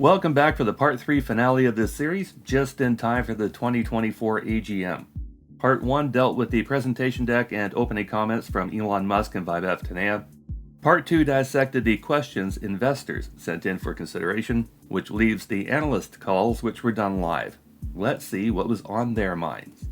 Welcome back for the Part 3 finale of this series, just in time for the 2024 AGM. Part 1 dealt with the presentation deck and opening comments from Elon Musk and Vivek Tanaya. Part 2 dissected the questions investors sent in for consideration, which leaves the analyst calls, which were done live. Let's see what was on their minds.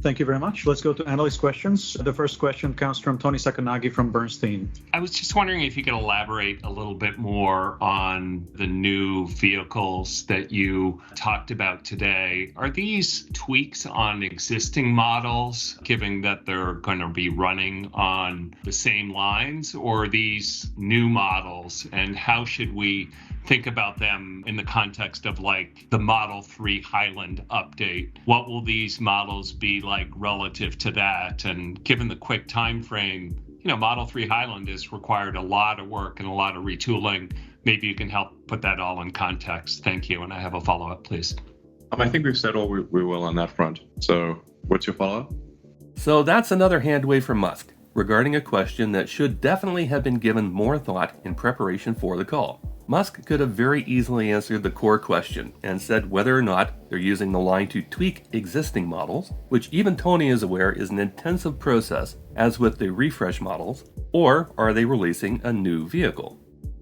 Thank you very much. Let's go to analyst questions. The first question comes from Tony Sacconaghi from Bernstein. I was just wondering if you could elaborate a little bit more on the new vehicles that you talked about today. Are these tweaks on existing models, given that they're going to be running on the same lines, or are these new models, and how should we think about them in the context of like the Model 3 Highland update? What will these models be like relative to that? And given the quick time frame, Model 3 Highland has required a lot of work and a lot of retooling. Maybe you can help put that all in context. Thank you. And I have a follow-up, please. I think we've said all we will on that front. So what's your follow-up? So that's another hand wave from Musk regarding a question that should definitely have been given more thought in preparation for the call. Musk could have very easily answered the core question and said whether or not they're using the line to tweak existing models, which even Tony is aware is an intensive process, as with the refresh models, or are they releasing a new vehicle?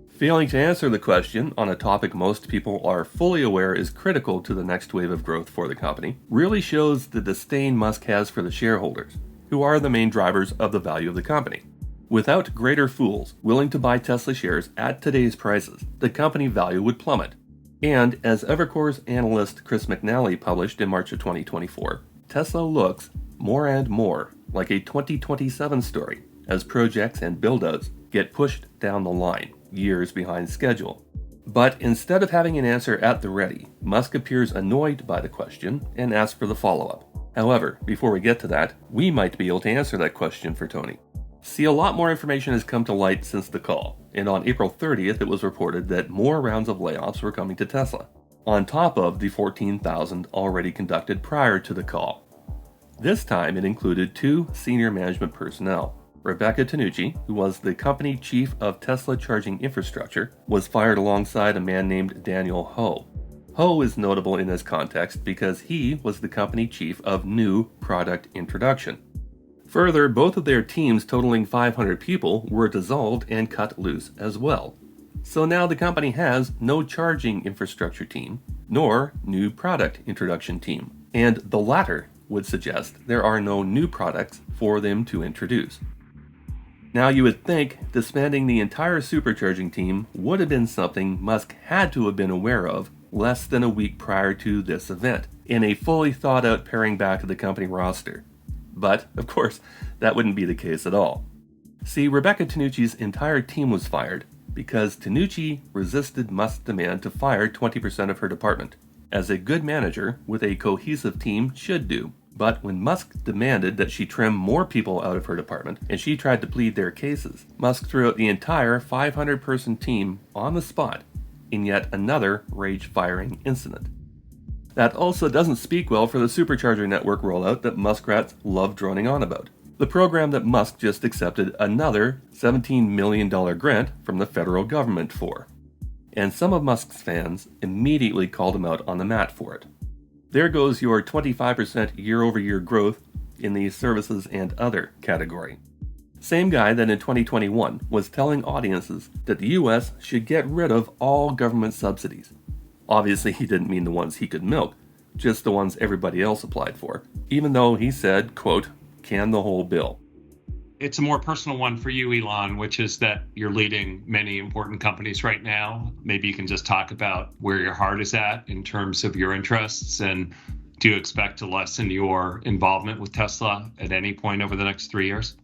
Failing to answer the question on a topic most people are fully aware is critical to the next wave of growth for the company really shows the disdain Musk has for the shareholders, who are the main drivers of the value of the company. Without greater fools willing to buy Tesla shares at today's prices, the company value would plummet. And as Evercore's analyst Chris McNally published in March of 2024, Tesla looks more and more like a 2027 story as projects and build-outs get pushed down the line, years behind schedule. But instead of having an answer at the ready, Musk appears annoyed by the question and asks for the follow-up. However, before we get to that, we might be able to answer that question for Tony. See, a lot more information has come to light since the call, and on April 30th it was reported that more rounds of layoffs were coming to Tesla, on top of the 14,000 already conducted prior to the call. This time it included 2 senior management personnel. Rebecca Tanucci, who was the company chief of Tesla charging infrastructure, was fired alongside a man named Daniel Ho. Ho is notable in this context because he was the company chief of new product introduction. Further, both of their teams totaling 500 people were dissolved and cut loose as well. So now the company has no charging infrastructure team, nor new product introduction team. And the latter would suggest there are no new products for them to introduce. Now you would think disbanding the entire supercharging team would have been something Musk had to have been aware of less than a week prior to this event, in a fully thought out paring back of the company roster. But, of course, that wouldn't be the case at all. See, Rebecca Tanucci's entire team was fired because Tanucci resisted Musk's demand to fire 20% of her department, as a good manager with a cohesive team should do. But when Musk demanded that she trim more people out of her department, and she tried to plead their cases, Musk threw out the entire 500-person team on the spot in yet another rage-firing incident. That also doesn't speak well for the supercharger network rollout that Muskrats love droning on about. The program that Musk just accepted another $17 million grant from the federal government for. And some of Musk's fans immediately called him out on the mat for it. There goes your 25% year-over-year growth in the services and other category. Same guy that in 2021 was telling audiences that the US should get rid of all government subsidies. Obviously, he didn't mean the ones he could milk, just the ones everybody else applied for, even though he said, quote, can the whole bill. It's a more personal one for you, Elon, which is that you're leading many important companies right now. Maybe you can just talk about where your heart is at in terms of your interests, and do you expect to lessen your involvement with Tesla at any point over the next 3 years?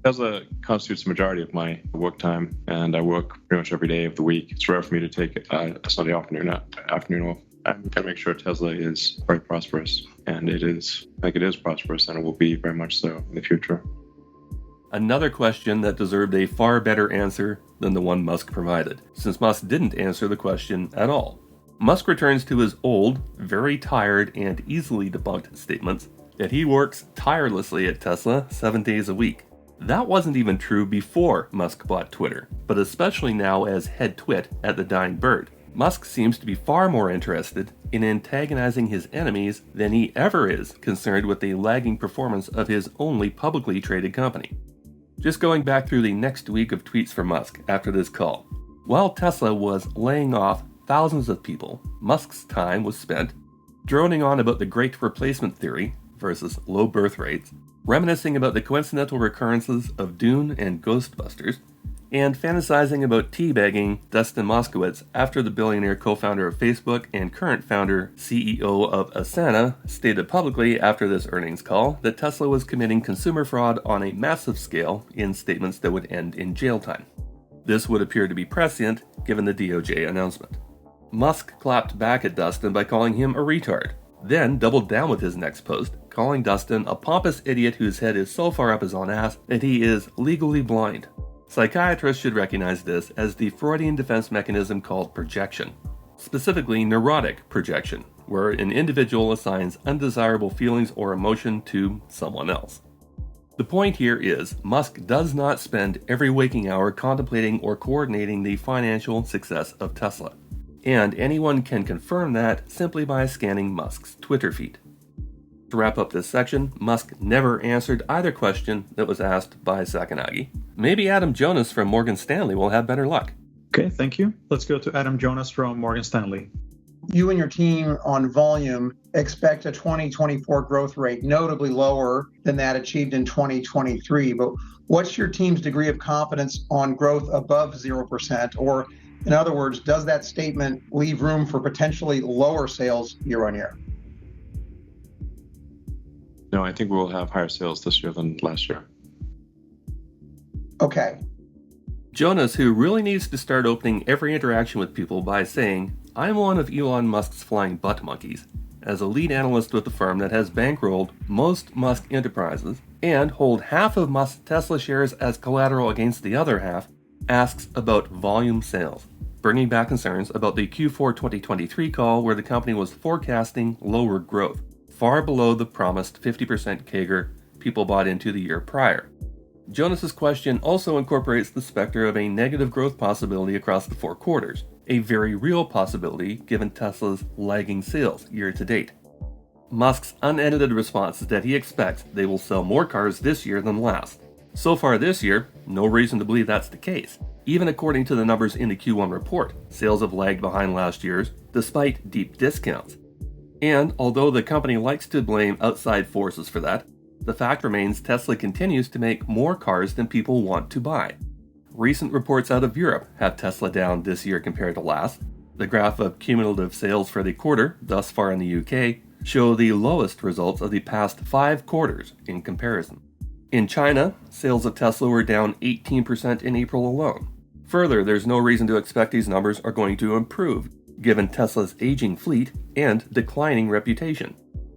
Tesla constitutes the majority of my work time, and I work pretty much every day of the week. It's rare for me to take a Sunday afternoon off. I'm going to make sure Tesla is very prosperous, and it is prosperous, and it will be very much so in the future. Another question that deserved a far better answer than the one Musk provided, since Musk didn't answer the question at all. Musk returns to his old, very tired, and easily debunked statements that he works tirelessly at Tesla 7 days a week. That wasn't even true before Musk bought Twitter, but especially now as head twit at the dying bird. Musk seems to be far more interested in antagonizing his enemies than he ever is concerned with the lagging performance of his only publicly traded company. Just going back through the next week of tweets from Musk after this call. While Tesla was laying off thousands of people, Musk's time was spent droning on about the great replacement theory versus low birth rates, reminiscing about the coincidental recurrences of Dune and Ghostbusters, and fantasizing about teabagging Dustin Moskowitz after the billionaire co-founder of Facebook and current founder CEO of Asana stated publicly after this earnings call that Tesla was committing consumer fraud on a massive scale in statements that would end in jail time. This would appear to be prescient given the DOJ announcement. Musk clapped back at Dustin by calling him a retard, then doubled down with his next post, calling Dustin a pompous idiot whose head is so far up his own ass that he is legally blind. Psychiatrists should recognize this as the Freudian defense mechanism called projection, specifically neurotic projection, where an individual assigns undesirable feelings or emotion to someone else. The point here is, Musk does not spend every waking hour contemplating or coordinating the financial success of Tesla, and anyone can confirm that simply by scanning Musk's Twitter feed. To wrap up this section, Musk never answered either question that was asked by Sakanagi. Maybe Adam Jonas from Morgan Stanley will have better luck. Okay, thank you. Let's go to Adam Jonas from Morgan Stanley. You and your team on volume expect a 2024 growth rate notably lower than that achieved in 2023. But what's your team's degree of confidence on growth above 0%? Or in other words, does that statement leave room for potentially lower sales year on year? No, I think we'll have higher sales this year than last year. Okay. Jonas, who really needs to start opening every interaction with people by saying, "I'm one of Elon Musk's flying butt monkeys," as a lead analyst with the firm that has bankrolled most Musk enterprises and hold half of Musk's Tesla shares as collateral against the other half, asks about volume sales, bringing back concerns about the Q4 2023 call where the company was forecasting lower growth, far below the promised 50% CAGR people bought into the year prior. Jonas's question also incorporates the specter of a negative growth possibility across the 4 quarters, a very real possibility given Tesla's lagging sales year to date. Musk's unedited response is that he expects they will sell more cars this year than last. So far this year, no reason to believe that's the case. Even according to the numbers in the Q1 report, sales have lagged behind last year's, despite deep discounts. And although the company likes to blame outside forces for that, the fact remains Tesla continues to make more cars than people want to buy. Recent reports out of Europe have Tesla down this year compared to last. The graph of cumulative sales for the quarter, thus far in the UK, show the lowest results of the past 5 quarters in comparison. In China, sales of Tesla were down 18% in April alone. Further, there's no reason to expect these numbers are going to improve, given Tesla's aging fleet and declining reputation.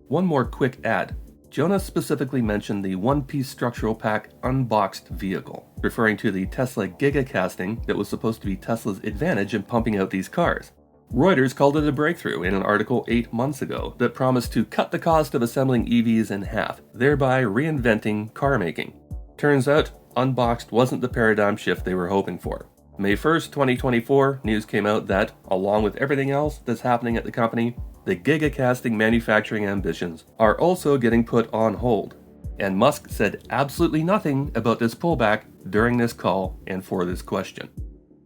One more quick add. Jonas specifically mentioned the one-piece structural pack unboxed vehicle, referring to the Tesla gigacasting that was supposed to be Tesla's advantage in pumping out these cars. Reuters called it a breakthrough in an article 8 months ago that promised to cut the cost of assembling EVs in half, thereby reinventing car making. Turns out, unboxed wasn't the paradigm shift they were hoping for. May 1st, 2024, news came out that, along with everything else that's happening at the company, the gigacasting manufacturing ambitions are also getting put on hold. And Musk said absolutely nothing about this pullback during this call and for this question.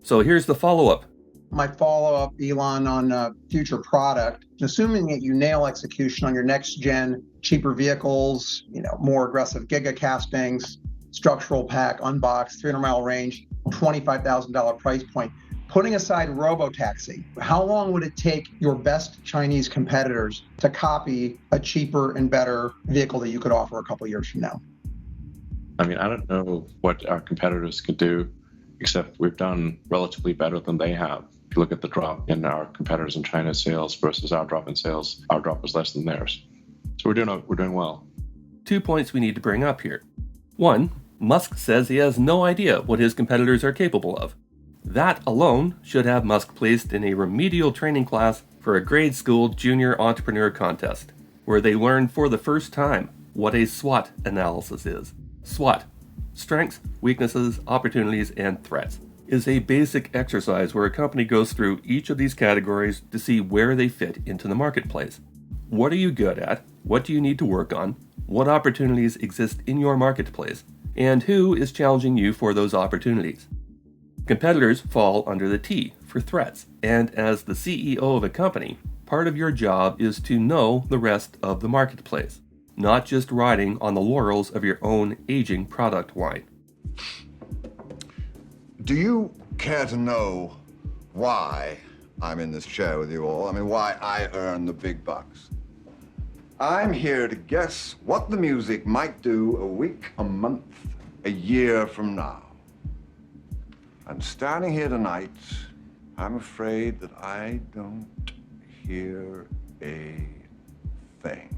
So here's the follow-up. My follow-up, Elon, on future product, assuming that you nail execution on your next-gen, cheaper vehicles, more aggressive gigacastings, structural pack, unboxed, 300-mile range, $25,000 price point. Putting aside Robotaxi, how long would it take your best Chinese competitors to copy a cheaper and better vehicle that you could offer a couple years from now? I mean, I don't know what our competitors could do, except we've done relatively better than they have. If you look at the drop in our competitors in China's sales versus our drop in sales, our drop was less than theirs. So we're doing well. 2 points we need to bring up here. 1, Musk says he has no idea what his competitors are capable of. That alone should have Musk placed in a remedial training class for a grade school junior entrepreneur contest, where they learn for the first time what a SWOT analysis is. SWOT: strengths, weaknesses, opportunities, and threats. is a basic exercise where a company goes through each of these categories to see where they fit into the marketplace. What are you good at? What do you need to work on? What opportunities exist in your marketplace? And who is challenging you for those opportunities? Competitors fall under the T for threats, and as the CEO of a company, part of your job is to know the rest of the marketplace, not just riding on the laurels of your own aging product line. Do you care to know why I'm in this chair with you all? I mean, why I earn the big bucks? I'm here to guess what the music might do a week, a month, a year from now. I'm standing here tonight. I'm afraid that I don't hear a thing.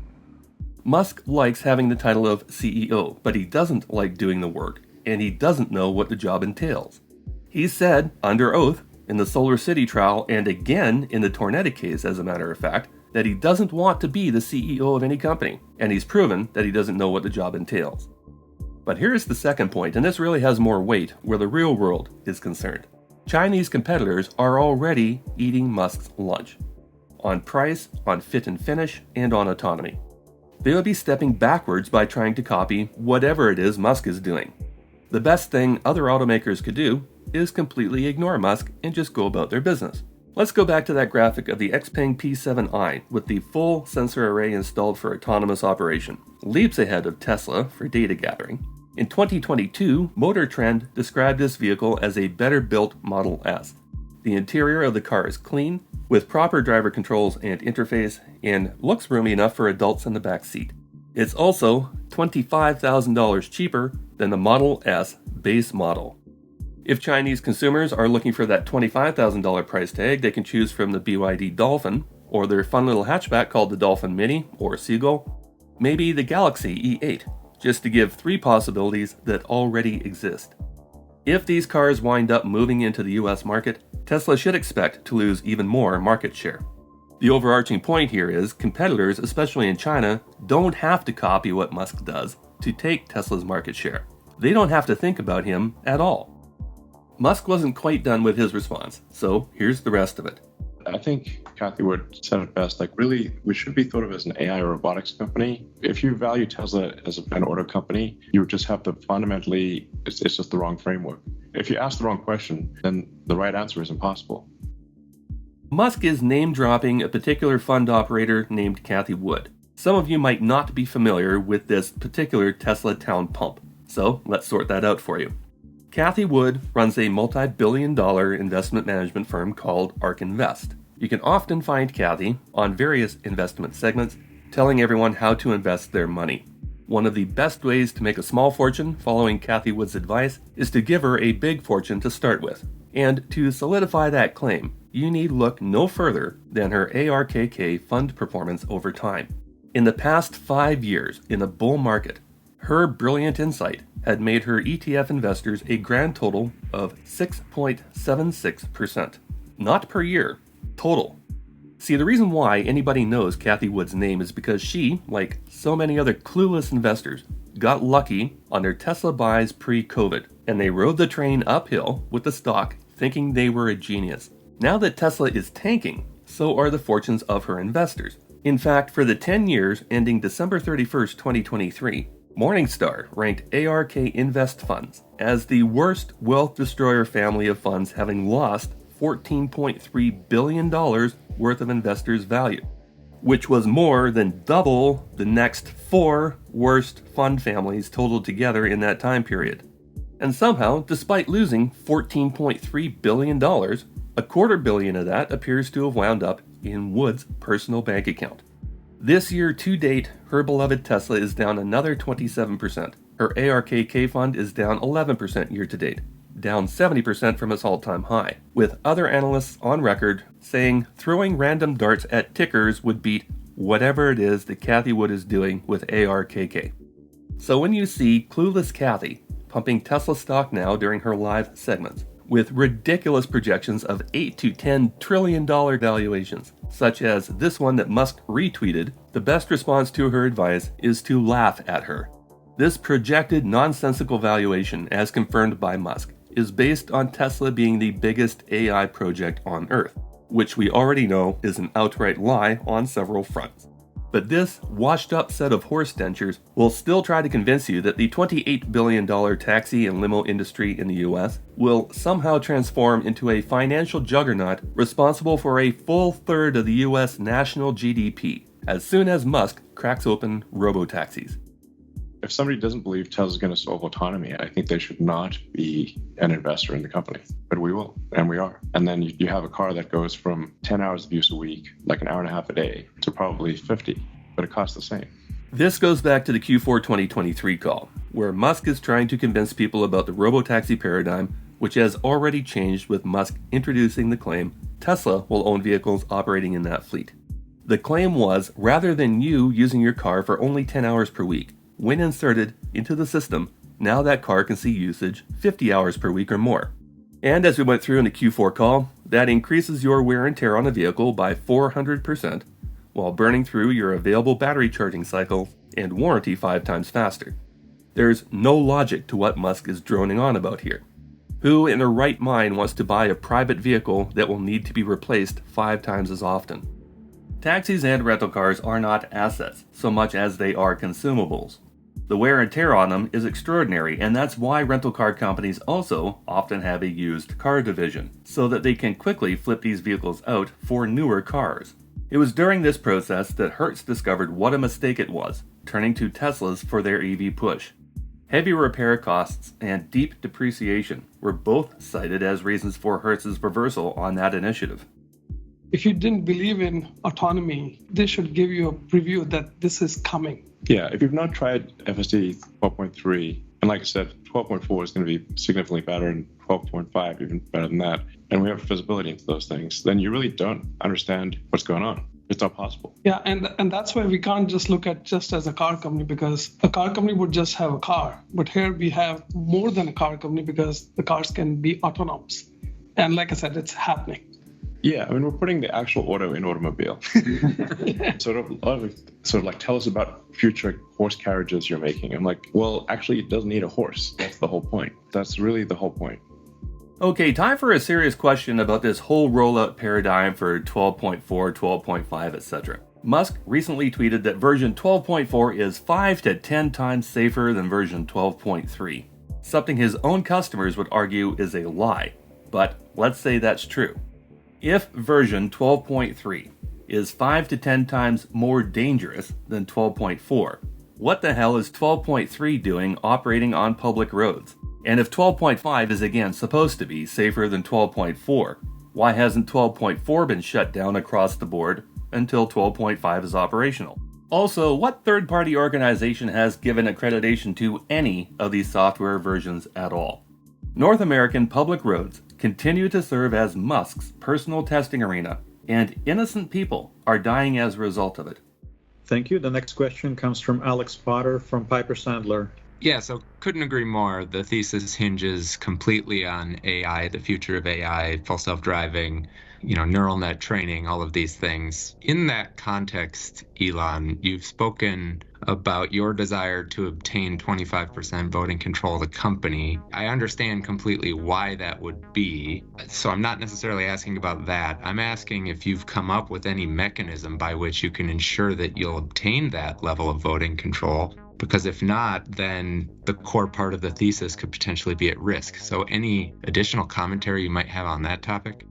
Musk likes having the title of CEO, but he doesn't like doing the work, and he doesn't know what the job entails. He said, under oath, in the Solar City trial, and again in the Tornetta case as a matter of fact, that he doesn't want to be the CEO of any company, and he's proven that he doesn't know what the job entails. But here's the second point, and this really has more weight where the real world is concerned. Chinese competitors are already eating Musk's lunch. On price, on fit and finish, and on autonomy. They would be stepping backwards by trying to copy whatever it is Musk is doing. The best thing other automakers could do is completely ignore Musk and just go about their business. Let's go back to that graphic of the Xpeng P7i with the full sensor array installed for autonomous operation, leaps ahead of Tesla for data gathering. In 2022, Motor Trend described this vehicle as a better-built Model S. The interior of the car is clean, with proper driver controls and interface, and looks roomy enough for adults in the back seat. It's also $25,000 cheaper than the Model S base model. If Chinese consumers are looking for that $25,000 price tag, they can choose from the BYD Dolphin, or their fun little hatchback called the Dolphin Mini, or Seagull, maybe the Galaxy E8, just to give three possibilities that already exist. If these cars wind up moving into the US market, Tesla should expect to lose even more market share. The overarching point here is competitors, especially in China, don't have to copy what Musk does to take Tesla's market share. They don't have to think about him at all. Musk wasn't quite done with his response, so here's the rest of it. I think Cathie Wood said it best. Really, we should be thought of as an AI or robotics company. If you value Tesla as an auto company, you just have to fundamentally, it's just the wrong framework. If you ask the wrong question, then the right answer is impossible. Musk is name-dropping a particular fund operator named Cathie Wood. Some of you might not be familiar with this particular Tesla town pump, so let's sort that out for you. Cathie Wood runs a multi-billion-dollar investment management firm called ARK Invest. You can often find Cathie on various investment segments telling everyone how to invest their money. One of the best ways to make a small fortune following Cathie Wood's advice is to give her a big fortune to start with. And to solidify that claim, you need look no further than her ARKK fund performance over time. In the past 5 years in a bull market, her brilliant insight had made her ETF investors a grand total of 6.76%. Not per year, total. See, the reason why anybody knows Cathie Wood's name is because she, like so many other clueless investors, got lucky on their Tesla buys pre-COVID, and they rode the train uphill with the stock thinking they were a genius. Now that Tesla is tanking, so are the fortunes of her investors. In fact, for the 10 years ending December 31st, 2023, Morningstar ranked ARK Invest funds as the worst wealth destroyer family of funds, having lost $14.3 billion worth of investors' value, which was more than double the next 4 worst fund families totaled together in that time period. And somehow, despite losing $14.3 billion, $250 million of that appears to have wound up in Wood's personal bank account. This year to date, her beloved Tesla is down another 27%. Her ARKK fund is down 11% year to date, down 70% from its all-time high, with other analysts on record saying throwing random darts at tickers would beat whatever it is that Cathie Wood is doing with ARKK. So when you see clueless Cathie pumping Tesla stock now during her live segments, with ridiculous projections of $8 to $10 trillion valuations, such as this one that Musk retweeted, the best response to her advice is to laugh at her. This projected nonsensical valuation, as confirmed by Musk, is based on Tesla being the biggest AI project on Earth, which we already know is an outright lie on several fronts. But this washed-up set of horse dentures will still try to convince you that the $28 billion taxi and limo industry in the US will somehow transform into a financial juggernaut responsible for a full third of the US national GDP as soon as Musk cracks open robo-taxis. If somebody doesn't believe Tesla's going to solve autonomy, I think they should not be an investor in the company. But we will, and we are. And then you have a car that goes from 10 hours of use a week, like an hour and a half a day, to probably 50, but it costs the same. This goes back to the Q4 2023 call, where Musk is trying to convince people about the robotaxi paradigm, which has already changed with Musk introducing the claim Tesla will own vehicles operating in that fleet. The claim was, rather than you using your car for only 10 hours per week, when inserted into the system, now that car can see usage 50 hours per week or more. And as we went through in the Q4 call, that increases your wear and tear on a vehicle by 400%, while burning through your available battery charging cycle and warranty 5 times faster. There's no logic to what Musk is droning on about here. Who in their right mind wants to buy a private vehicle that will need to be replaced 5 times as often? Taxis and rental cars are not assets so much as they are consumables. The wear and tear on them is extraordinary, and that's why rental car companies also often have a used car division, so that they can quickly flip these vehicles out for newer cars. It was during this process that Hertz discovered what a mistake it was, turning to Teslas for their EV push. Heavy repair costs and deep depreciation were both cited as reasons for Hertz's reversal on that initiative. If you didn't believe in autonomy, they should give you a preview that this is coming. Yeah, if you've not tried FSD 12.3, and like I said, 12.4 is going to be significantly better, and 12.5 even better than that, and we have visibility into those things, then you really don't understand what's going on. It's not possible. Yeah, and that's why we can't just look at just as a car company, because a car company would just have a car. But here we have more than a car company because the cars can be autonomous. And like I said, it's happening. Yeah, I mean, we're putting the actual auto in automobile. Sort of like, tell us about future horse carriages you're making. I'm like, well, actually, it doesn't need a horse. That's the whole point. That's really the whole point. Okay, time for a serious question about this whole rollout paradigm for 12.4, 12.5, etc. Musk recently tweeted that version 12.4 is 5 to 10 times safer than version 12.3, something his own customers would argue is a lie. But let's say that's true. If version 12.3 is 5 to 10 times more dangerous than 12.4, what the hell is 12.3 doing operating on public roads? And if 12.5 is again supposed to be safer than 12.4, why hasn't 12.4 been shut down across the board until 12.5 is operational? Also, what third-party organization has given accreditation to any of these software versions at all? North American public roads continue to serve as Musk's personal testing arena, and innocent people are dying as a result of it. Thank you. The next question comes from Alex Potter from Piper Sandler. Yeah, so couldn't agree more. The thesis hinges completely on AI, the future of AI, full self-driving, neural net training, all of these things. In that context, Elon, you've spoken about your desire to obtain 25% voting control of the company. I understand completely why that would be, so I'm not necessarily asking about that. I'm asking if you've come up with any mechanism by which you can ensure that you'll obtain that level of voting control. Because if not, then the core part of the thesis could potentially be at risk. So any additional commentary you might have on that topic?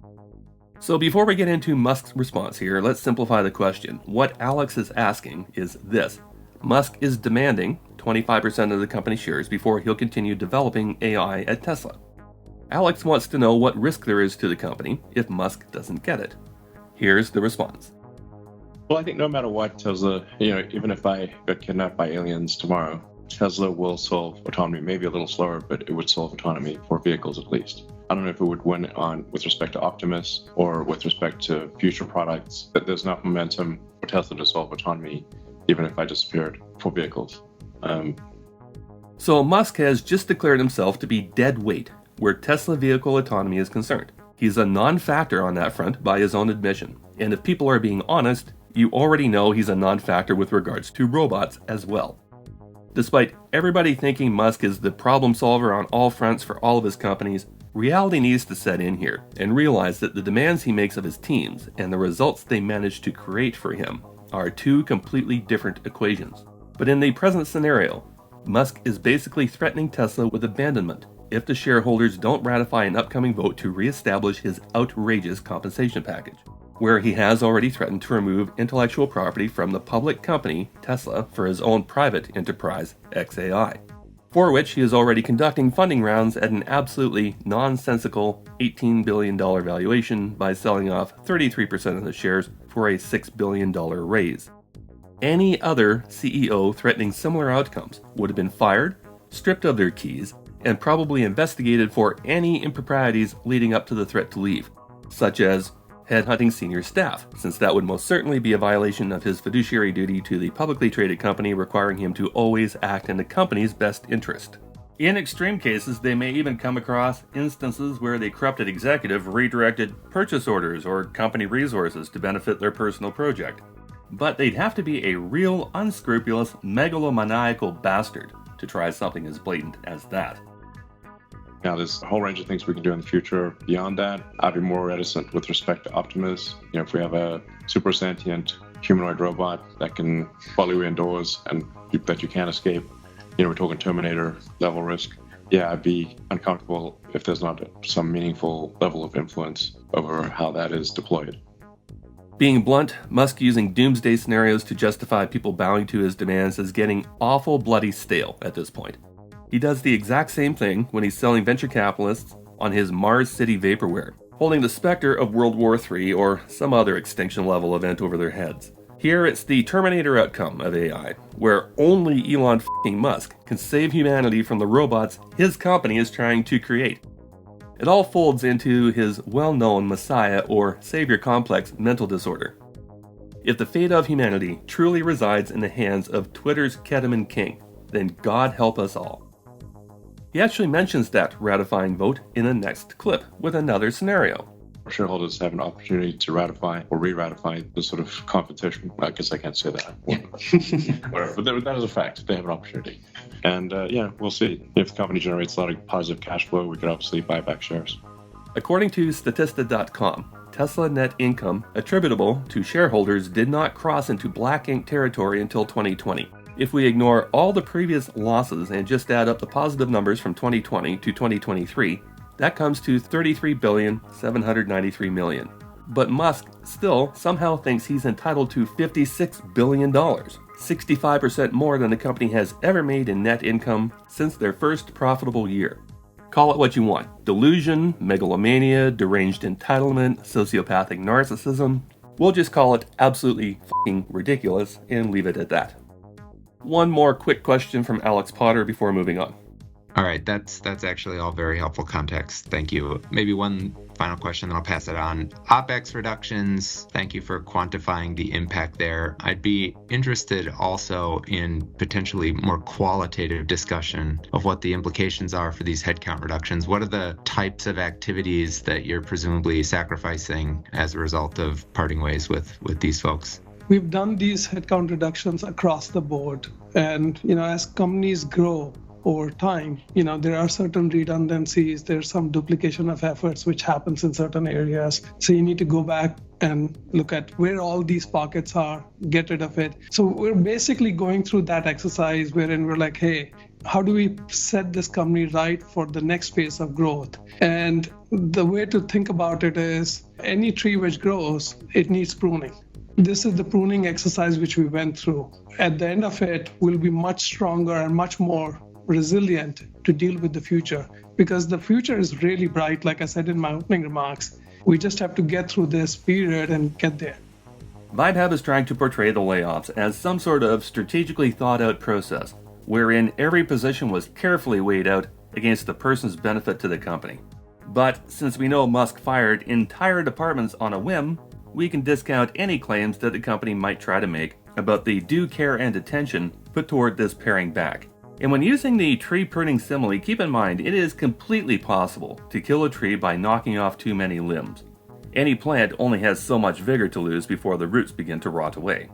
So before we get into Musk's response here, let's simplify the question. What Alex is asking is this. Musk is demanding 25% of the company shares before he'll continue developing AI at Tesla. Alex wants to know what risk there is to the company if Musk doesn't get it. Here's the response. Well, I think no matter what, Tesla, even if I got kidnapped by aliens tomorrow, Tesla will solve autonomy, maybe a little slower, but it would solve autonomy for vehicles at least. I don't know if it would win on with respect to Optimus or with respect to future products, but there's enough momentum for Tesla to solve autonomy, even if I disappeared for vehicles. So Musk has just declared himself to be dead weight where Tesla vehicle autonomy is concerned. He's a non-factor on that front by his own admission. And if people are being honest, you already know he's a non-factor with regards to robots as well. Despite everybody thinking Musk is the problem solver on all fronts for all of his companies, Reality needs to set in here and realize that the demands he makes of his teams and the results they manage to create for him are two completely different equations. But in the present scenario, Musk is basically threatening Tesla with abandonment if the shareholders don't ratify an upcoming vote to reestablish his outrageous compensation package, where he has already threatened to remove intellectual property from the public company Tesla for his own private enterprise, XAI, for which he is already conducting funding rounds at an absolutely nonsensical $18 billion valuation by selling off 33% of the shares for a $6 billion raise. Any other CEO threatening similar outcomes would have been fired, stripped of their keys, and probably investigated for any improprieties leading up to the threat to leave, such as headhunting senior staff, since that would most certainly be a violation of his fiduciary duty to the publicly traded company, requiring him to always act in the company's best interest. In extreme cases, they may even come across instances where the corrupted executive redirected purchase orders or company resources to benefit their personal project. But they'd have to be a real unscrupulous, megalomaniacal bastard to try something as blatant as that. Now, there's a whole range of things we can do in the future. Beyond that, I'd be more reticent with respect to Optimus. If we have a super sentient humanoid robot that can follow you indoors and that you can't escape, we're talking Terminator level risk. Yeah, I'd be uncomfortable if there's not some meaningful level of influence over how that is deployed. Being blunt, Musk using doomsday scenarios to justify people bowing to his demands is getting awful bloody stale at this point. He does the exact same thing when he's selling venture capitalists on his Mars City vaporware, holding the specter of World War III or some other extinction level event over their heads. Here it's the Terminator outcome of AI, where only Elon f***ing Musk can save humanity from the robots his company is trying to create. It all folds into his well-known Messiah or Savior complex mental disorder. If the fate of humanity truly resides in the hands of Twitter's ketamine king, then God help us all. He actually mentions that ratifying vote in the next clip with another scenario. Shareholders have an opportunity to ratify or re-ratify the sort of competition. I guess I can't say that. But that is a fact. They have an opportunity. And we'll see. If the company generates a lot of positive cash flow, we could obviously buy back shares. According to Statista.com, Tesla net income attributable to shareholders did not cross into black ink territory until 2020. If we ignore all the previous losses and just add up the positive numbers from 2020 to 2023, that comes to $33,793 million. But Musk still somehow thinks he's entitled to $56 billion, 65% more than the company has ever made in net income since their first profitable year. Call it what you want: delusion, megalomania, deranged entitlement, sociopathic narcissism. We'll just call it absolutely f***ing ridiculous and leave it at that. One more quick question from Alex Potter before moving on. All right, that's actually all very helpful context. Thank you. Maybe one final question, then I'll pass it on. Opex reductions, thank you for quantifying the impact there. I'd be interested also in potentially more qualitative discussion of what the implications are for these headcount reductions. What are the types of activities that you're presumably sacrificing as a result of parting ways with these folks? We've done these headcount reductions across the board. And, as companies grow over time, there are certain redundancies, there's some duplication of efforts which happens in certain areas. So you need to go back and look at where all these pockets are, get rid of it. So we're basically going through that exercise wherein we're like, hey, how do we set this company right for the next phase of growth? And the way to think about it is any tree which grows, it needs pruning. This is the pruning exercise which we went through. At the end of it, we'll be much stronger and much more resilient to deal with the future, because the future is really bright. Like I said in my opening remarks, we just have to get through this period and get there. VibeHub is trying to portray the layoffs as some sort of strategically thought out process, wherein every position was carefully weighed out against the person's benefit to the company. But since we know Musk fired entire departments on a whim, we can discount any claims that the company might try to make about the due care and attention put toward this paring back. And when using the tree pruning simile, keep in mind it is completely possible to kill a tree by knocking off too many limbs. Any plant only has so much vigor to lose before the roots begin to rot away.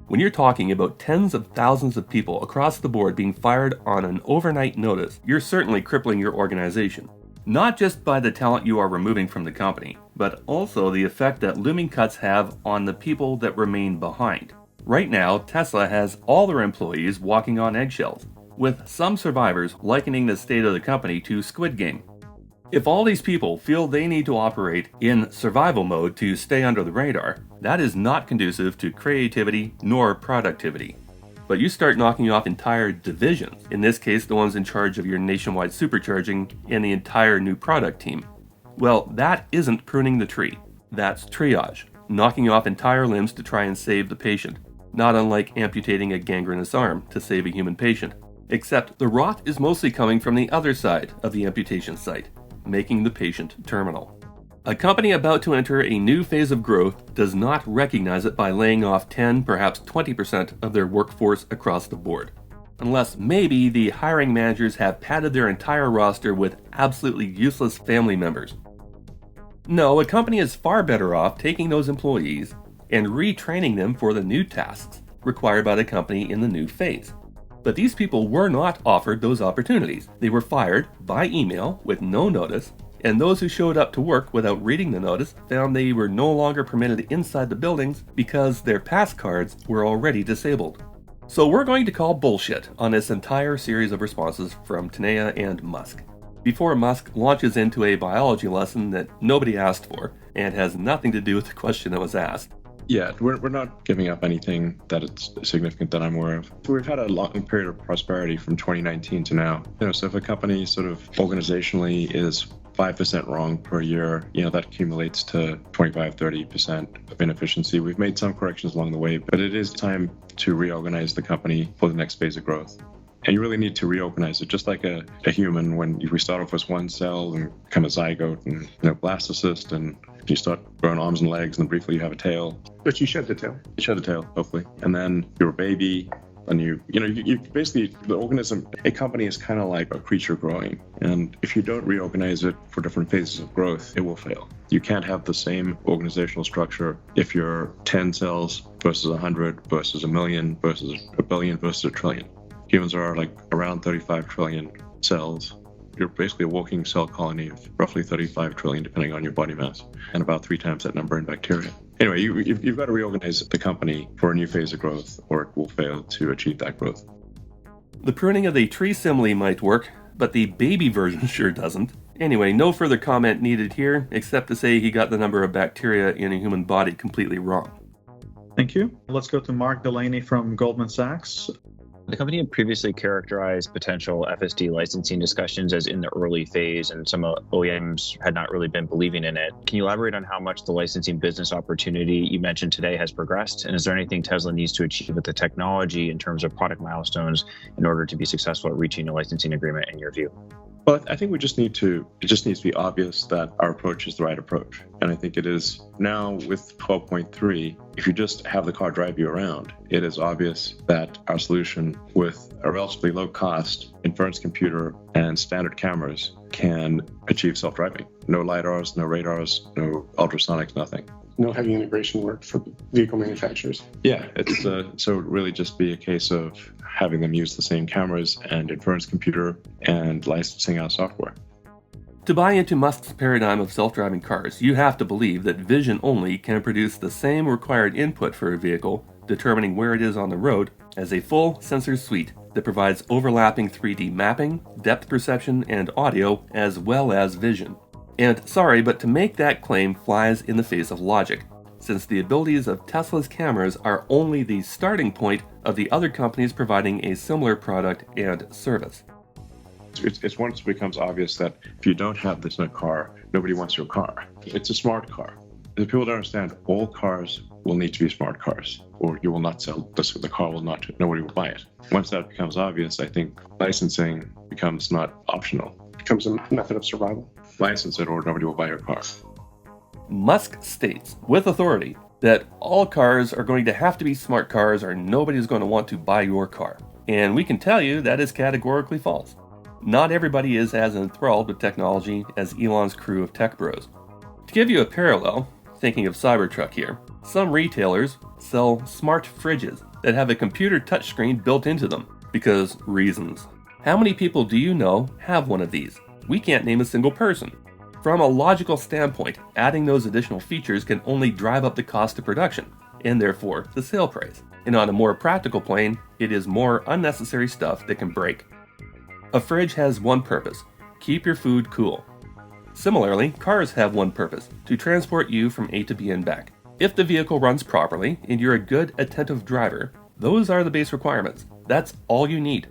When you're talking about tens of thousands of people across the board being fired on an overnight notice, you're certainly crippling your organization. Not just by the talent you are removing from the company, but also the effect that looming cuts have on the people that remain behind. Right now, Tesla has all their employees walking on eggshells, with some survivors likening the state of the company to Squid Game. If all these people feel they need to operate in survival mode to stay under the radar, that is not conducive to creativity nor productivity. But you start knocking off entire divisions, in this case the ones in charge of your nationwide supercharging and the entire new product team. Well, that isn't pruning the tree. That's triage, knocking off entire limbs to try and save the patient, not unlike amputating a gangrenous arm to save a human patient. Except the rot is mostly coming from the other side of the amputation site, making the patient terminal. A company about to enter a new phase of growth does not recognize it by laying off 10, perhaps 20% of their workforce across the board. Unless maybe the hiring managers have padded their entire roster with absolutely useless family members. No, a company is far better off taking those employees and retraining them for the new tasks required by the company in the new phase. But these people were not offered those opportunities. They were fired by email with no notice, and those who showed up to work without reading the notice found they were no longer permitted inside the buildings because their pass cards were already disabled. So we're going to call bullshit on this entire series of responses from Tanea and Musk, before Musk launches into a biology lesson that nobody asked for and has nothing to do with the question that was asked. Yeah, we're not giving up anything that it's significant that I'm aware of. We've had a long period of prosperity from 2019 to now. So if a company sort of organizationally is 5% wrong per year, that accumulates to 25-30% of inefficiency. We've made some corrections along the way, but it is time to reorganize the company for the next phase of growth. And you really need to reorganize it, just like a human. When we start off with one cell and become a zygote and blastocyst, and you start growing arms and legs, and briefly you have a tail. But you shed the tail. You shed the tail, hopefully. And then you're a baby, and you basically, the organism, a company is kind of like a creature growing. And if you don't reorganize it for different phases of growth, it will fail. You can't have the same organizational structure if you're 10 cells versus 100 versus a million versus a billion versus a trillion. Humans are like around 35 trillion cells. You're basically a walking cell colony of roughly 35 trillion, depending on your body mass, and about 3 times that number in bacteria. Anyway, you've got to reorganize the company for a new phase of growth, or it will fail to achieve that growth. The pruning of the tree simile might work, but the baby version sure doesn't. Anyway, no further comment needed here, except to say he got the number of bacteria in a human body completely wrong. Thank you. Let's go to Mark Delaney from Goldman Sachs. The company had previously characterized potential FSD licensing discussions as in the early phase, and some OEMs had not really been believing in it. Can you elaborate on how much the licensing business opportunity you mentioned today has progressed? And is there anything Tesla needs to achieve with the technology in terms of product milestones in order to be successful at reaching a licensing agreement, in your view? Well, I think it just needs to be obvious that our approach is the right approach. And I think it is now with 12.3, if you just have the car drive you around, it is obvious that our solution with a relatively low cost inference computer and standard cameras can achieve self-driving. No LiDARs, no radars, no ultrasonics, nothing. No heavy integration work for vehicle manufacturers. Yeah, it's so it would really just be a case of having them use the same cameras and inference computer and licensing our software. To buy into Musk's paradigm of self-driving cars, you have to believe that vision only can produce the same required input for a vehicle, determining where it is on the road, as a full sensor suite that provides overlapping 3D mapping, depth perception, and audio, as well as vision. And sorry, but to make that claim flies in the face of logic, since the abilities of Tesla's cameras are only the starting point of the other companies providing a similar product and service. It's once it becomes obvious that if you don't have this in a car, nobody wants your car. It's a smart car. If people don't understand, all cars will need to be smart cars, or you will not sell this. The car will not, nobody will buy it. Once that becomes obvious, I think licensing becomes not optional. It becomes a method of survival. License it or nobody will buy your car. Musk states, with authority, that all cars are going to have to be smart cars or nobody's going to want to buy your car. And we can tell you that is categorically false. Not everybody is as enthralled with technology as Elon's crew of tech bros. To give you a parallel, thinking of Cybertruck here, some retailers sell smart fridges that have a computer touchscreen built into them, because reasons. How many people do you know have one of these? We can't name a single person. From a logical standpoint, adding those additional features can only drive up the cost of production, and therefore the sale price. And on a more practical plane, it is more unnecessary stuff that can break. A fridge has one purpose: keep your food cool. Similarly, cars have one purpose: to transport you from A to B and back. If the vehicle runs properly and you're a good, attentive driver, those are the base requirements. That's all you need.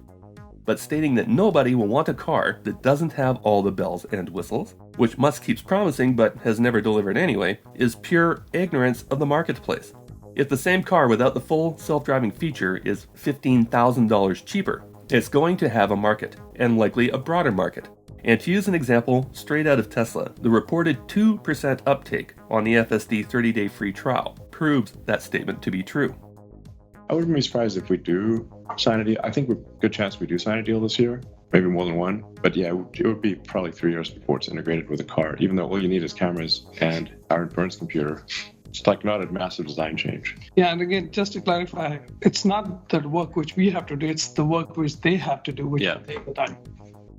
But stating that nobody will want a car that doesn't have all the bells and whistles, which Musk keeps promising but has never delivered anyway, is pure ignorance of the marketplace. If the same car without the full self-driving feature is $15,000 cheaper, it's going to have a market, and likely a broader market. And to use an example straight out of Tesla, the reported 2% uptake on the FSD 30-day free trial proves that statement to be true. I wouldn't be surprised if we do sign a deal. I think we're a good chance we do sign a deal this year, maybe more than one. But yeah, it would be probably 3 years before it's integrated with a car, even though all you need is cameras and our Burns computer. It's like not a massive design change. Yeah, and again, just to clarify, it's not the work which we have to do, it's the work which they have to do, which will take the time.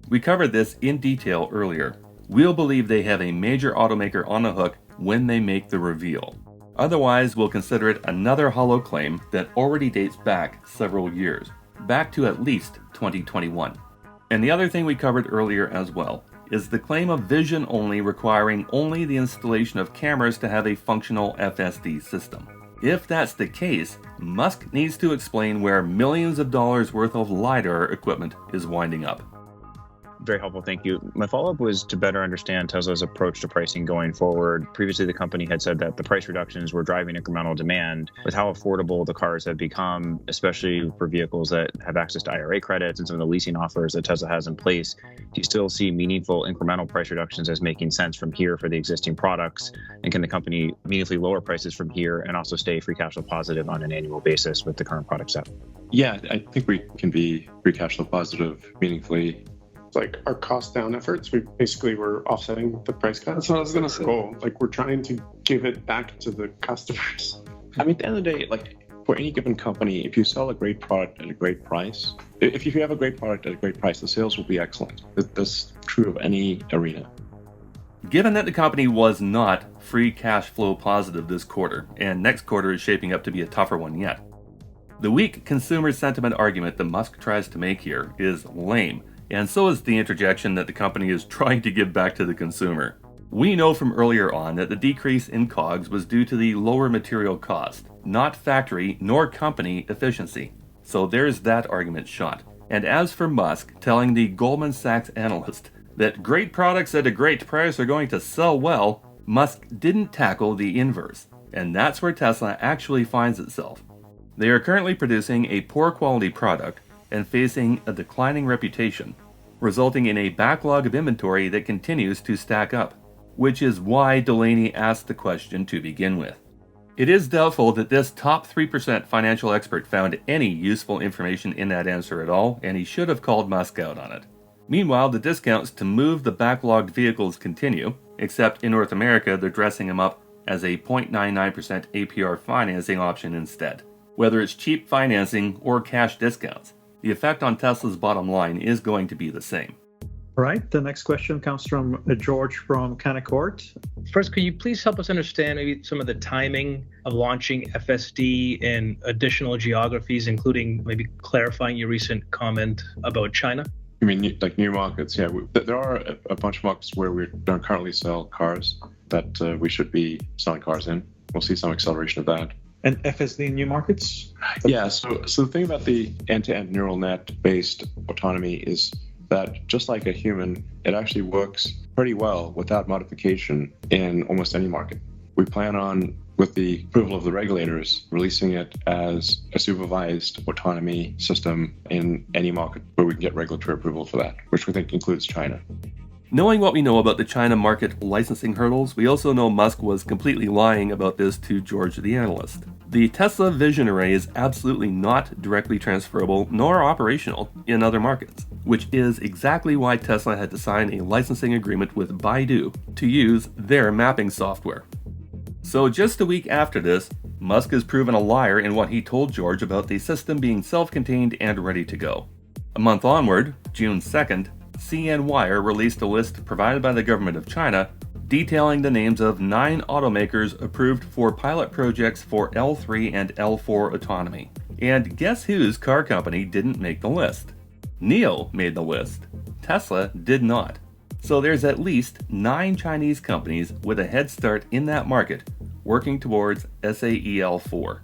We covered this in detail earlier. We'll believe they have a major automaker on the hook when they make the reveal. Otherwise, we'll consider it another hollow claim that already dates back several years, back to at least 2021. And the other thing we covered earlier as well is the claim of vision only requiring only the installation of cameras to have a functional FSD system. If that's the case, Musk needs to explain where millions of dollars worth of LiDAR equipment is winding up. Very helpful, thank you. My follow-up was to better understand Tesla's approach to pricing going forward. Previously, the company had said that the price reductions were driving incremental demand. With how affordable the cars have become, especially for vehicles that have access to IRA credits and some of the leasing offers that Tesla has in place, do you still see meaningful incremental price reductions as making sense from here for the existing products? And can the company meaningfully lower prices from here and also stay free cash flow positive on an annual basis with the current product set? Yeah, I think we can be free cash flow positive meaningfully. Like our cost down efforts, we basically were offsetting the price cut. That's what I was going to say. Goal. Like we're trying to give it back to the customers. I mean, at the end of the day, like for any given company, if you sell a great product at a great price, if you have a great product at a great price, the sales will be excellent. That's true of any arena. Given that the company was not free cash flow positive this quarter, and next quarter is shaping up to be a tougher one yet, the weak consumer sentiment argument that Musk tries to make here is lame. And so is the interjection that the company is trying to give back to the consumer. We know from earlier on that the decrease in COGS was due to the lower material cost, not factory nor company efficiency. So there's that argument shot. And as for Musk telling the Goldman Sachs analyst that great products at a great price are going to sell well, Musk didn't tackle the inverse. And that's where Tesla actually finds itself. They are currently producing a poor quality product and facing a declining reputation, resulting in a backlog of inventory that continues to stack up, which is why Delaney asked the question to begin with. It is doubtful that this top 3% financial expert found any useful information in that answer at all, and he should have called Musk out on it. Meanwhile, the discounts to move the backlogged vehicles continue, except in North America they're dressing them up as a 0.99% APR financing option instead. Whether it's cheap financing or cash discounts, the effect on Tesla's bottom line is going to be the same. All right, the next question comes from George from Canaccord. First, could you please help us understand maybe some of the timing of launching FSD in additional geographies, including maybe clarifying your recent comment about China? You mean like new markets? Yeah, there are a bunch of markets where we don't currently sell cars that we should be selling cars in. We'll see some acceleration of that. And FSD in new markets? Yeah, so the thing about the end-to-end neural net-based autonomy is that just like a human, it actually works pretty well without modification in almost any market. We plan on, with the approval of the regulators, releasing it as a supervised autonomy system in any market where we can get regulatory approval for that, which we think includes China. Knowing what we know about the China market licensing hurdles, we also know Musk was completely lying about this to George the analyst. The Tesla Vision Array is absolutely not directly transferable nor operational in other markets, which is exactly why Tesla had to sign a licensing agreement with Baidu to use their mapping software. So just a week after this, Musk has proven a liar in what he told George about the system being self-contained and ready to go. A month onward, June 2nd, CNWire released a list provided by the government of China detailing the names of 9 automakers approved for pilot projects for L3 and L4 autonomy. And guess whose car company didn't make the list? NIO made the list. Tesla did not. So there's at least 9 Chinese companies with a head start in that market working towards SAEL4.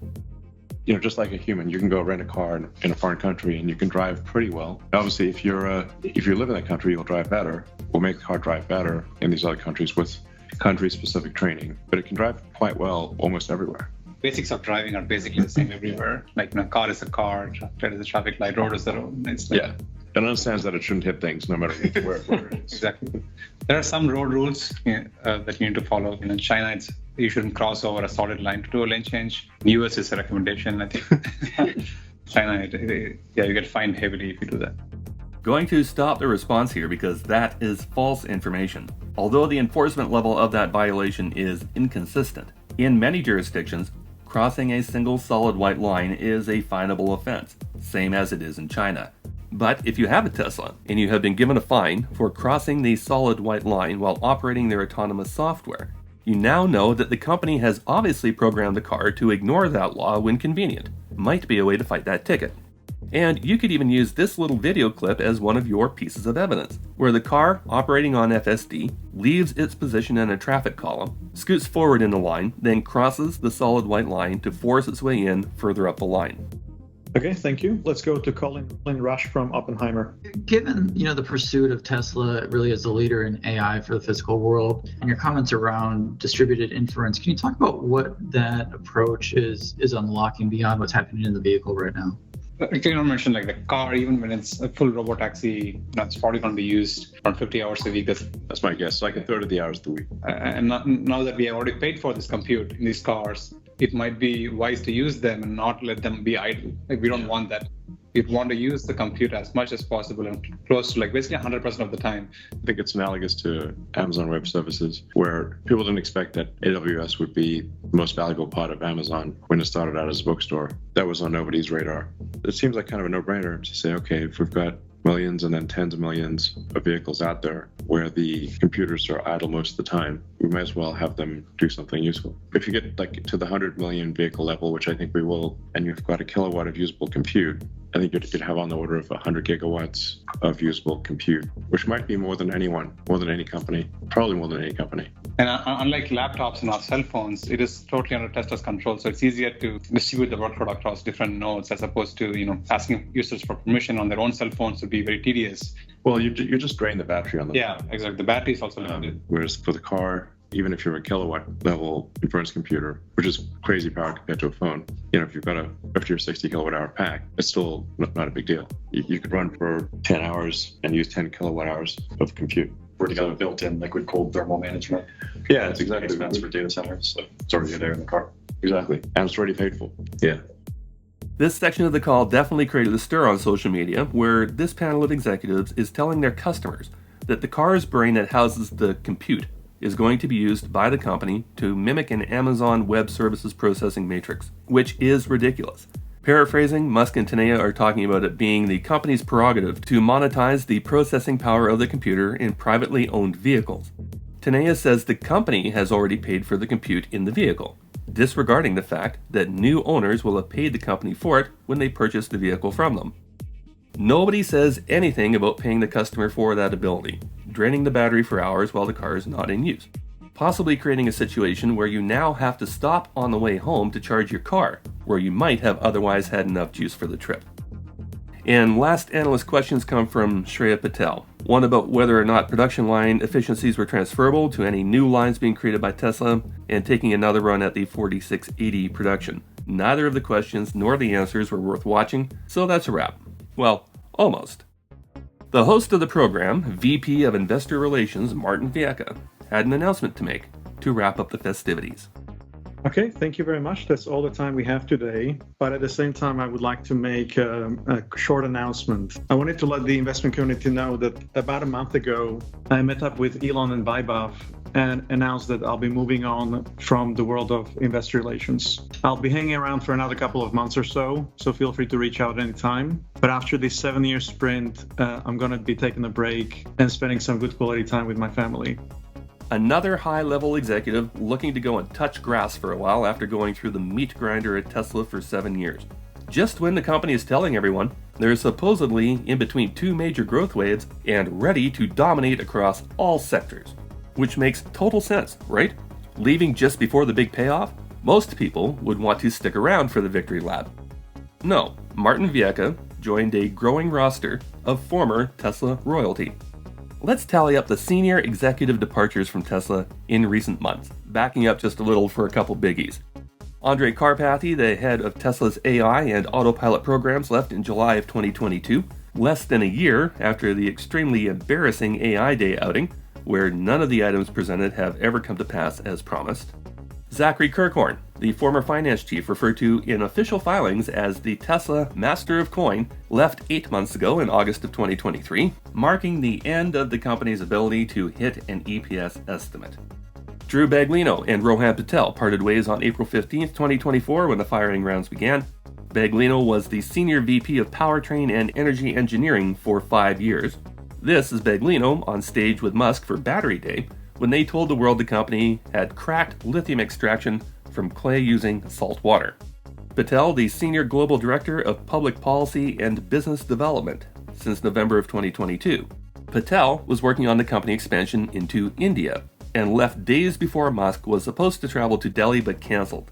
Just like a human, you can go rent a car in a foreign country and you can drive pretty well. Obviously, if you live in that country, you'll drive better. We'll make the car drive better in these other countries with country-specific training. But it can drive quite well almost everywhere. Basics of driving are basically the same everywhere. Like, car is a car, traffic is a traffic light, road is the road. Yeah. It understands that it shouldn't hit things no matter where it is. Exactly. There are some road rules that you need to follow. In China, you shouldn't cross over a solid line to do a lane change. In the US, it's a recommendation, I think. China, you get fined heavily if you do that. Going to stop the response here because that is false information. Although the enforcement level of that violation is inconsistent, in many jurisdictions, crossing a single solid white line is a finable offense, same as it is in China. But if you have a Tesla and you have been given a fine for crossing the solid white line while operating their autonomous software, you now know that the company has obviously programmed the car to ignore that law when convenient. Might be a way to fight that ticket. And you could even use this little video clip as one of your pieces of evidence, where the car operating on FSD leaves its position in a traffic column, scoots forward in the line, then crosses the solid white line to force its way in further up the line. Okay, thank you. Let's go to Colin Rush from Oppenheimer. Given, the pursuit of Tesla really as a leader in AI for the physical world, and your comments around distributed inference, can you talk about what that approach is unlocking beyond what's happening in the vehicle right now? I can mention the car, even when it's a full robotaxi, it's probably going to be used around 50 hours a week. That's my guess, like a third of the hours of the week. And now that we have already paid for this compute in these cars, it might be wise to use them and not let them be idle. We don't want that. We want to use the compute as much as possible and close to basically 100% of the time. I think it's analogous to Amazon Web Services, where people didn't expect that AWS would be the most valuable part of Amazon when it started out as a bookstore. That was on nobody's radar. It seems like kind of a no-brainer to say, okay, if we've got millions and then tens of millions of vehicles out there where the computers are idle most of the time, we might as well have them do something useful. If you get to the 100 million vehicle level, which I think we will, and you've got a kilowatt of usable compute, I think you could have on the order of 100 gigawatts of usable compute, which might be more than any company, probably more than any company. And unlike laptops and our cell phones, it is totally under Tesla's control. So it's easier to distribute the workload across different nodes as opposed to, asking users for permission on their own cell phones would be very tedious. Well, you just drain the battery on them. Yeah, exactly. The battery is also limited. Whereas for the car, even if you're a kilowatt level inference computer, which is crazy power compared to a phone, if you've got a 50 or 60 kilowatt hour pack, it's still not a big deal. You could run for 10 hours and use 10 kilowatt hours of compute. We're got a built-in liquid cooled thermal management. Yeah, it's exactly expense for data centers. So it's already there in the car. Exactly. And it's already paid for. Yeah. This section of the call definitely created a stir on social media, where this panel of executives is telling their customers that the car's brain that houses the compute is going to be used by the company to mimic an Amazon Web Services processing matrix, which is ridiculous. Paraphrasing, Musk and Tenaya are talking about it being the company's prerogative to monetize the processing power of the computer in privately owned vehicles. Tenaya says the company has already paid for the compute in the vehicle, disregarding the fact that new owners will have paid the company for it when they purchase the vehicle from them. Nobody says anything about paying the customer for that ability, draining the battery for hours while the car is not in use, possibly creating a situation where you now have to stop on the way home to charge your car, where you might have otherwise had enough juice for the trip. And last analyst questions come from Shreya Patel, one about whether or not production line efficiencies were transferable to any new lines being created by Tesla, and taking another run at the 4680 production. Neither of the questions nor the answers were worth watching, so that's a wrap. Well, almost. The host of the program, VP of Investor Relations Martin Vieca, had an announcement to make to wrap up the festivities. Okay, thank you very much. That's all the time we have today. But at the same time, I would like to make a short announcement. I wanted to let the investment community know that about a month ago, I met up with Elon and Vaibhav and announce that I'll be moving on from the world of investor relations. I'll be hanging around for another couple of months or so feel free to reach out anytime. But after this 7-year sprint, I'm going to be taking a break and spending some good quality time with my family. Another high-level executive looking to go and touch grass for a while after going through the meat grinder at Tesla for 7 years. Just when the company is telling everyone they're supposedly in between 2 major growth waves and ready to dominate across all sectors. Which makes total sense, right? Leaving just before the big payoff? Most people would want to stick around for the victory lap. No, Martin Viecha joined a growing roster of former Tesla royalty. Let's tally up the senior executive departures from Tesla in recent months, backing up just a little for a couple biggies. Andrej Karpathy, the head of Tesla's AI and autopilot programs, left in July of 2022, less than a year after the extremely embarrassing AI Day outing, where none of the items presented have ever come to pass as promised. Zachary Kirkhorn, the former finance chief referred to in official filings as the Tesla Master of Coin, left 8 months ago in August of 2023, marking the end of the company's ability to hit an EPS estimate. Drew Baglino and Rohan Patel parted ways on April 15, 2024 when the firing rounds began. Baglino was the senior VP of Powertrain and Energy Engineering for 5 years. This is Baglino on stage with Musk for Battery Day, when they told the world the company had cracked lithium extraction from clay using salt water. Patel, the Senior Global Director of Public Policy and Business Development since November of 2022. Patel was working on the company expansion into India and left days before Musk was supposed to travel to Delhi but cancelled.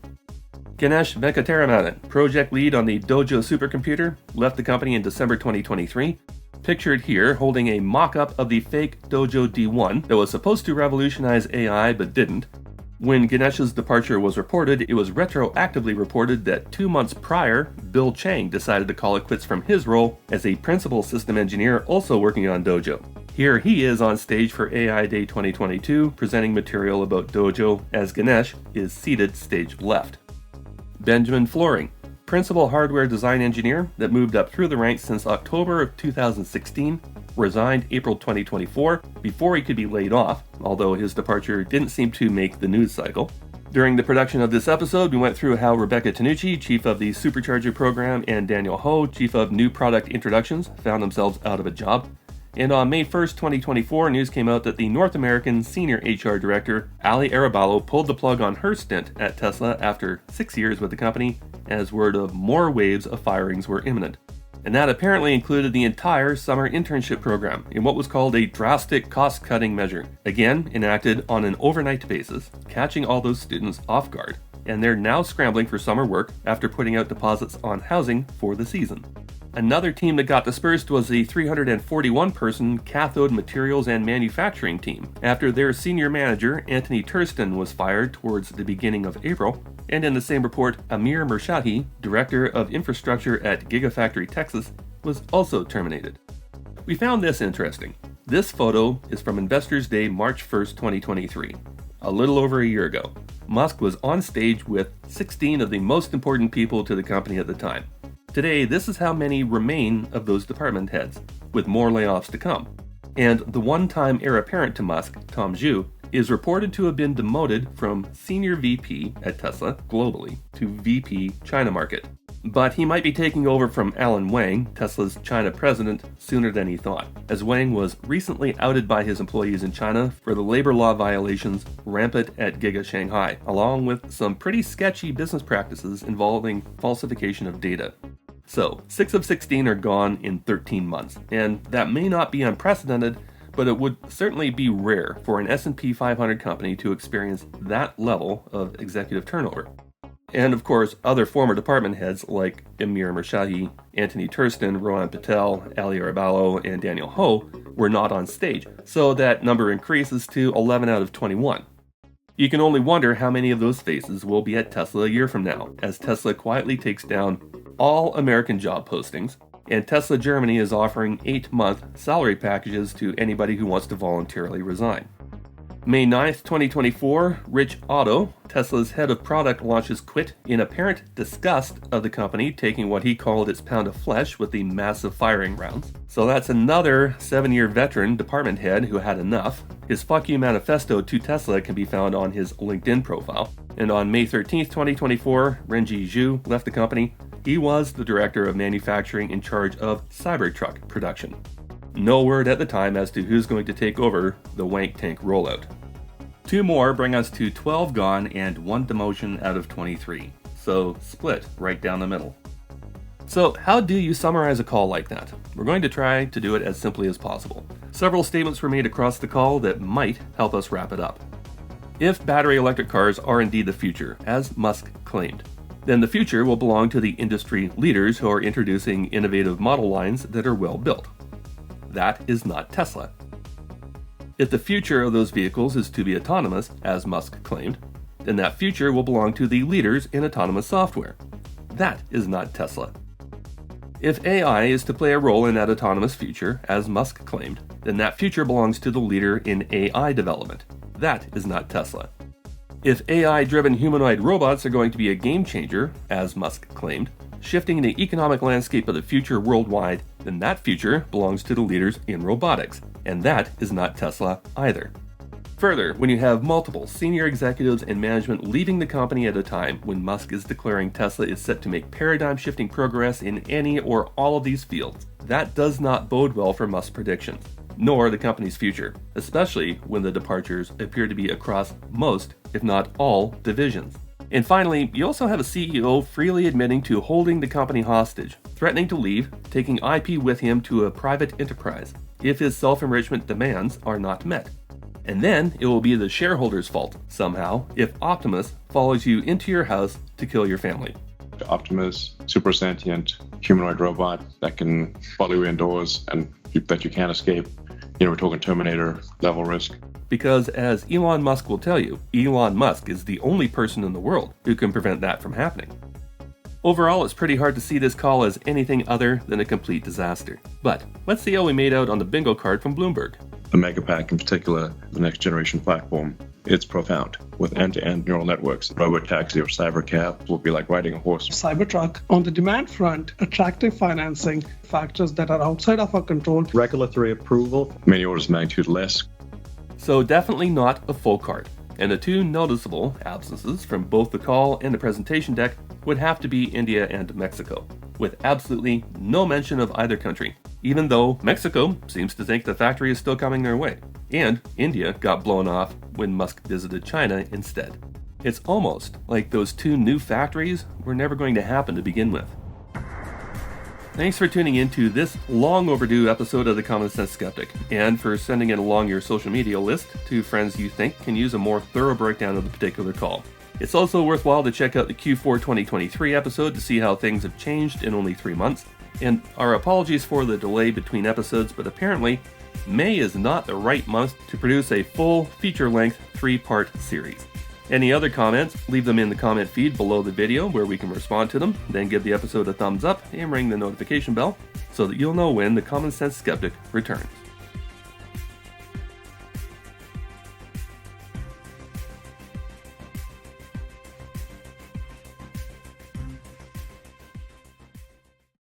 Ganesh Venkataramanan, project lead on the Dojo supercomputer, left the company in December 2023, pictured here holding a mock-up of the fake Dojo D1 that was supposed to revolutionize AI but didn't. When Ganesh's departure was reported, it was retroactively reported that 2 months prior, Bill Chang decided to call it quits from his role as a principal system engineer also working on Dojo. Here he is on stage for AI Day 2022, presenting material about Dojo as Ganesh is seated stage left. Benjamin Floring, principal hardware design engineer that moved up through the ranks since October of 2016, resigned April 2024 before he could be laid off, although his departure didn't seem to make the news cycle. During the production of this episode, we went through how Rebecca Tanucci, chief of the Supercharger program, and Daniel Ho, chief of new product introductions, found themselves out of a job. And on May 1st, 2024, news came out that the North American senior HR director, Ali Arabalo, pulled the plug on her stint at Tesla after 6 years with the company, as word of more waves of firings were imminent. And that apparently included the entire summer internship program in what was called a drastic cost-cutting measure, again enacted on an overnight basis, catching all those students off guard. And they're now scrambling for summer work after putting out deposits on housing for the season. Another team that got dispersed was the 341-person cathode materials and manufacturing team, after their senior manager, Anthony Turston, was fired towards the beginning of April, and in the same report, Amir Murshahi, director of infrastructure at Gigafactory Texas, was also terminated. We found this interesting. This photo is from Investors Day, March 1st, 2023, a little over a year ago. Musk was on stage with 16 of the most important people to the company at the time. Today, this is how many remain of those department heads, with more layoffs to come. And the one-time heir apparent to Musk, Tom Zhu, is reported to have been demoted from senior VP at Tesla globally to VP China market. But he might be taking over from Alan Wang, Tesla's China president, sooner than he thought, as Wang was recently outed by his employees in China for the labor law violations rampant at Giga Shanghai, along with some pretty sketchy business practices involving falsification of data. So, 6 of 16 are gone in 13 months, and that may not be unprecedented, but it would certainly be rare for an S&P 500 company to experience that level of executive turnover. And of course, other former department heads like Amir Murshahi, Anthony Turston, Rohan Patel, Ali Arabalo, and Daniel Ho were not on stage, so that number increases to 11 out of 21. You can only wonder how many of those faces will be at Tesla a year from now, as Tesla quietly takes down all American job postings, and Tesla Germany is offering 8-month salary packages to anybody who wants to voluntarily resign. May 9th, 2024, Rich Otto, Tesla's head of product, launches quit in apparent disgust of the company taking what he called its pound of flesh with the massive firing rounds. So that's another 7-year veteran department head who had enough. His fuck you manifesto to Tesla can be found on his LinkedIn profile. And on May 13th, 2024, Renji Zhu left the company. He was the director of manufacturing in charge of Cybertruck production. No word at the time as to who's going to take over the Wank Tank rollout. 2 more bring us to 12 gone and 1 demotion out of 23. So split right down the middle. So how do you summarize a call like that? We're going to try to do it as simply as possible. Several statements were made across the call that might help us wrap it up. If battery electric cars are indeed the future, as Musk claimed, then the future will belong to the industry leaders who are introducing innovative model lines that are well built. That is not Tesla. If the future of those vehicles is to be autonomous, as Musk claimed, then that future will belong to the leaders in autonomous software. That is not Tesla. If AI is to play a role in that autonomous future, as Musk claimed, then that future belongs to the leader in AI development. That is not Tesla. If AI-driven humanoid robots are going to be a game changer, as Musk claimed, shifting the economic landscape of the future worldwide, then that future belongs to the leaders in robotics, and that is not Tesla either. Further, when you have multiple senior executives and management leaving the company at a time when Musk is declaring Tesla is set to make paradigm-shifting progress in any or all of these fields, that does not bode well for Musk's predictions, nor the company's future, especially when the departures appear to be across most, if not all, divisions. And finally, you also have a CEO freely admitting to holding the company hostage, threatening to leave, taking IP with him to a private enterprise if his self-enrichment demands are not met. And then it will be the shareholders' fault, somehow, if Optimus follows you into your house to kill your family. Optimus, super sentient humanoid robot that can follow you indoors and that you can't escape. We're talking Terminator level risk. Because as Elon Musk will tell you, Elon Musk is the only person in the world who can prevent that from happening. Overall, it's pretty hard to see this call as anything other than a complete disaster. But let's see how we made out on the bingo card from Bloomberg. The Megapack in particular, the next generation platform, it's profound. With end-to-end neural networks, robotaxi or cybercab will be like riding a horse. Cybertruck, on the demand front, attractive financing, factors that are outside of our control. Regulatory approval, many orders of magnitude less. So definitely not a full card. And the 2 noticeable absences from both the call and the presentation deck would have to be India and Mexico, with absolutely no mention of either country, even though Mexico seems to think the factory is still coming their way, and India got blown off when Musk visited China instead. It's almost like those 2 new factories were never going to happen to begin with. Thanks for tuning in to this long overdue episode of The Common Sense Skeptic, and for sending it along your social media list to friends you think can use a more thorough breakdown of the particular call. It's also worthwhile to check out the Q4 2023 episode to see how things have changed in only 3 months, and our apologies for the delay between episodes, but apparently May is not the right month to produce a full feature-length 3-part series. Any other comments, leave them in the comment feed below the video where we can respond to them, then give the episode a thumbs up and ring the notification bell so that you'll know when the Common Sense Skeptic returns.